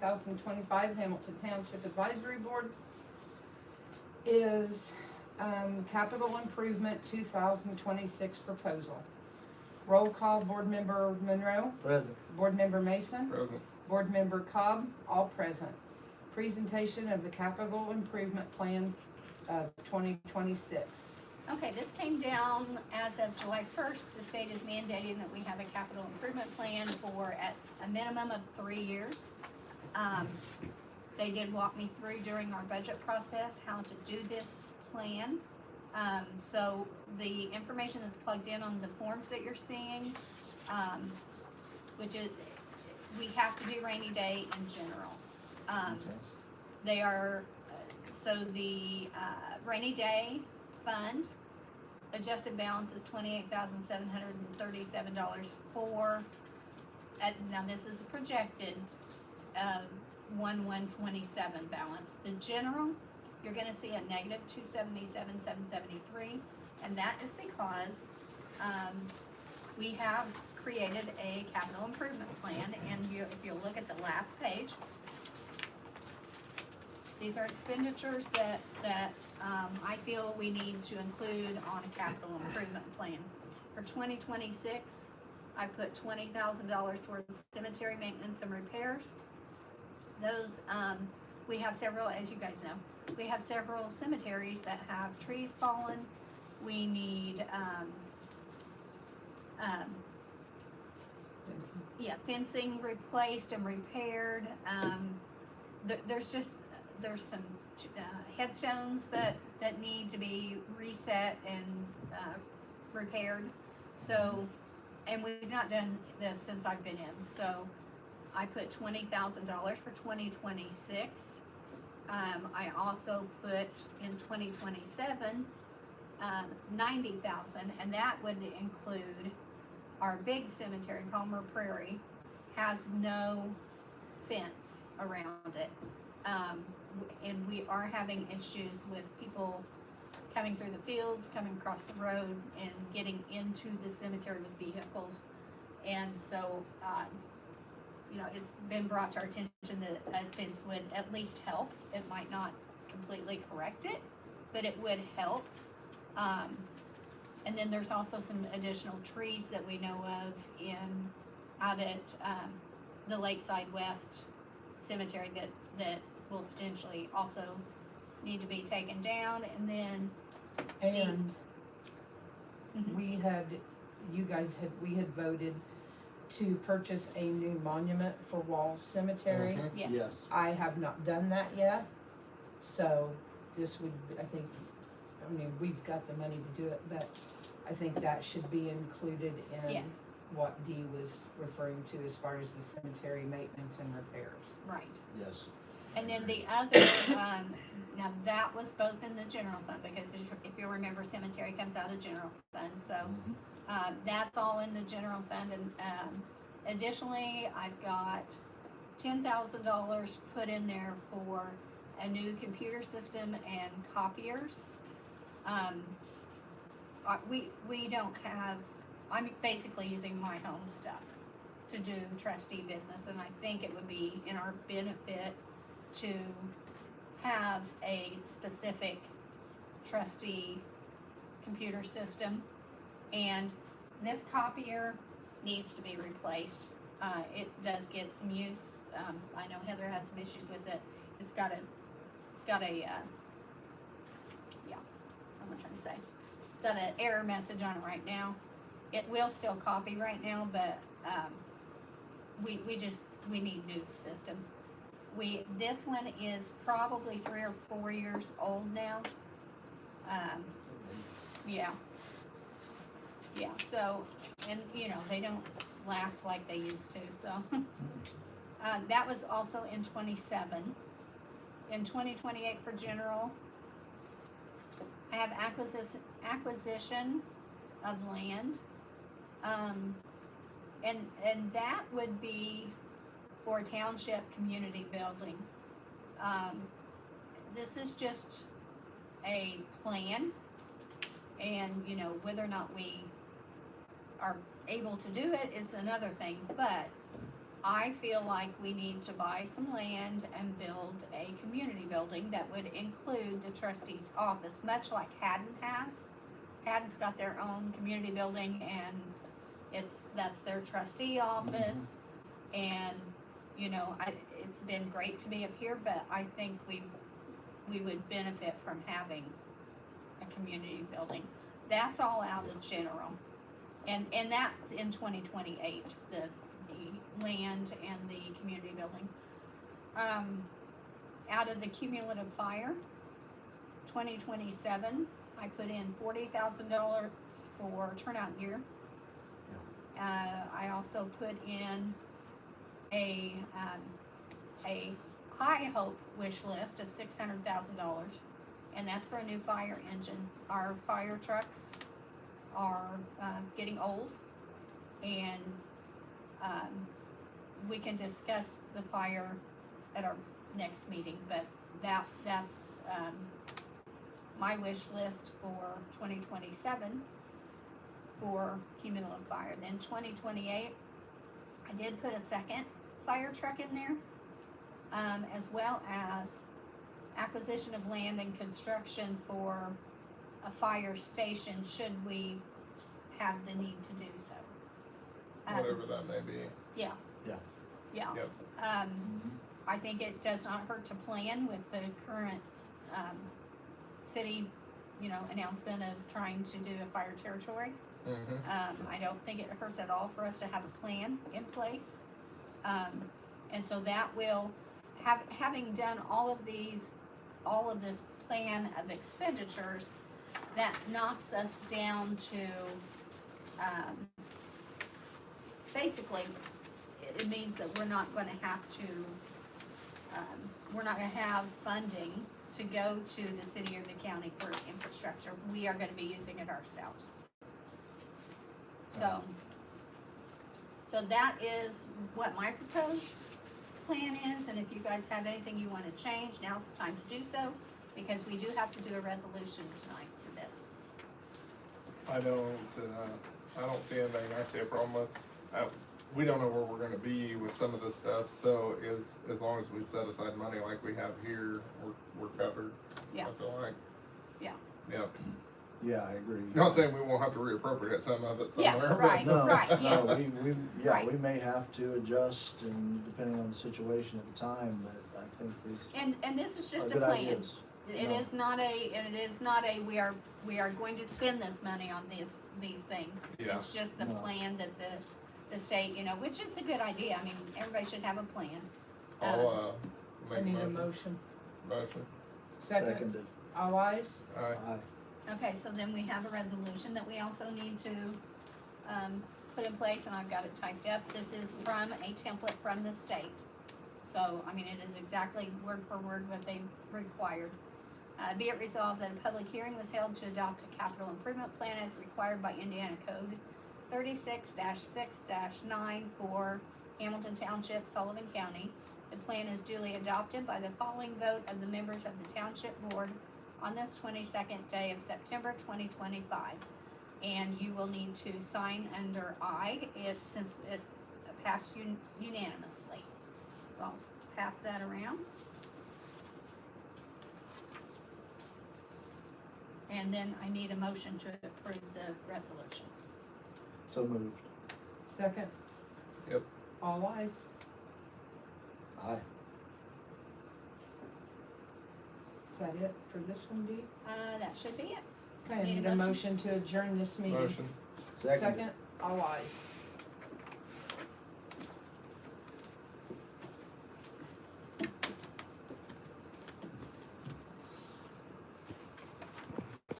2025 Hamilton Township Advisory Board is Capital Improvement 2026 proposal. Roll call, Board Member Monroe. Present. Board Member Mason. Present. Board Member Cobb, all present. Presentation of the Capital Improvement Plan of 2026. Okay, this came down as of July 1st. The state is mandating that we have a capital improvement plan for at a minimum of 3 years. They did walk me through during our budget process how to do this plan. So the information that's plugged in on the forms that you're seeing, which is, we have to do rainy day in general. They are, so the rainy day fund adjusted balance is $28,737 for, now this is a projected 1/1/27 balance. The general, you're gonna see a negative 277,773, and that is because we have created a capital improvement plan, and if you look at the last page, these are expenditures that I feel we need to include on a capital improvement plan. For 2026, I put $20,000 towards cemetery maintenance and repairs. Those, we have several, as you guys know, we have several cemeteries that have trees fallen. We need, fencing replaced and repaired. There's some headstones that need to be reset and repaired. So, and we've not done this since I've been in. So I put $20,000 for 2026. I also put in 2027 $90,000, and that would include our big cemetery, Palmer Prairie, has no fence around it. And we are having issues with people coming through the fields, coming across the road, and getting into the cemetery with vehicles. And so, it's been brought to our attention that a fence would at least help. It might not completely correct it, but it would help. And then there's also some additional trees that we know of out at the Lakeside West Cemetery that will potentially also need to be taken down. And then we had voted to purchase a new monument for Wall Cemetery. Yes. I have not done that yet, so this would, we've got the money to do it, but I think that should be included in Yes. what Dee was referring to as far as the cemetery maintenance and repairs. Right. Yes. And then the other, now that was both in the general fund, because if you remember, cemetery comes out of general fund, so that's all in the general fund. And additionally, I've got $10,000 put in there for a new computer system and copiers. We don't have, I'm basically using my home stuff to do trustee business, and I think it would be in our benefit to have a specific trustee computer system. And this copier needs to be replaced. It does get some use. I know Heather had some issues with it. It's got a what am I trying to say? It's got an error message on it right now. It will still copy right now, but we need new systems. This one is probably 3 or 4 years old now. So, and they don't last like they used to, so. That was also in 27. In 2028 for general, I have acquisition of land. And that would be for township community building. This is just a plan, and whether or not we are able to do it is another thing, but I feel like we need to buy some land and build a community building that would include the trustee's office, much like Haddon has. Haddon's got their own community building, and that's their trustee office. And, you know, it's been great to be up here, but I think we would benefit from having a community building. That's all out of general. And that's in 2028, the land and the community building. Out of the cumulative fire, 2027, I put in $40,000 for turnout gear. I also put in a high hope wish list of $600,000, and that's for a new fire engine. Our fire trucks are getting old, and we can discuss the fire at our next meeting, but that's my wish list for 2027 for cumulative fire. Then 2028, I did put a second fire truck in there, as well as acquisition of land and construction for a fire station should we have the need to do so. Whatever that may be. Yeah. Yeah. Yeah. Yep. I think it does not hurt to plan with the current, city, you know, announcement of trying to do a fire territory. I don't think it hurts at all for us to have a plan in place. And so that will, having done all of this plan of expenditures, that knocks us down to, basically, it means that we're not gonna have to, we're not gonna have funding to go to the city or the county for infrastructure. We are gonna be using it ourselves. So that is what my proposed plan is, and if you guys have anything you wanna change, now's the time to do so, because we do have to do a resolution tonight for this. I don't see anything I see a problem with. We don't know where we're gonna be with some of this stuff, so as long as we set aside money like we have here, we're covered. Yeah. I feel like. Yeah. Yep. Yeah, I agree. Not saying we won't have to reappropriate some of it Yeah, somewhere. right. No, yes. no, Right. we may have to adjust and depending on the situation at the time, but I think these And this is are just a good plan. ideas. It No. is not a we are going to spend this money on these things. Yeah. It's just a No. plan that the state, you know, which is a good idea. I mean, everybody should have a plan. I'll, I make need a a motion. motion. Second, Seconded. all ayes? Aye. Aye. Okay, so then we have a resolution that we also need to, put in place, and I've got it typed up. This is from a template from the state. So, I mean, it is exactly word for word what they required. Be it resolved that a public hearing was held to adopt a capital improvement plan as required by Indiana Code 36-6-9 for Hamilton Township, Sullivan County. The plan is duly adopted by the following vote of the members of the Township Board on this 22nd day of September 2025. And you will need to sign under I, since it passed unanimously. So I'll pass that around. And then I need a motion to approve the resolution. So moved. Second? Yep. All ayes? Aye. Is that it for this one, Dee? That should be it. Okay, I Need a need a motion? motion to adjourn this meeting. Motion. Seconded. Second, all ayes.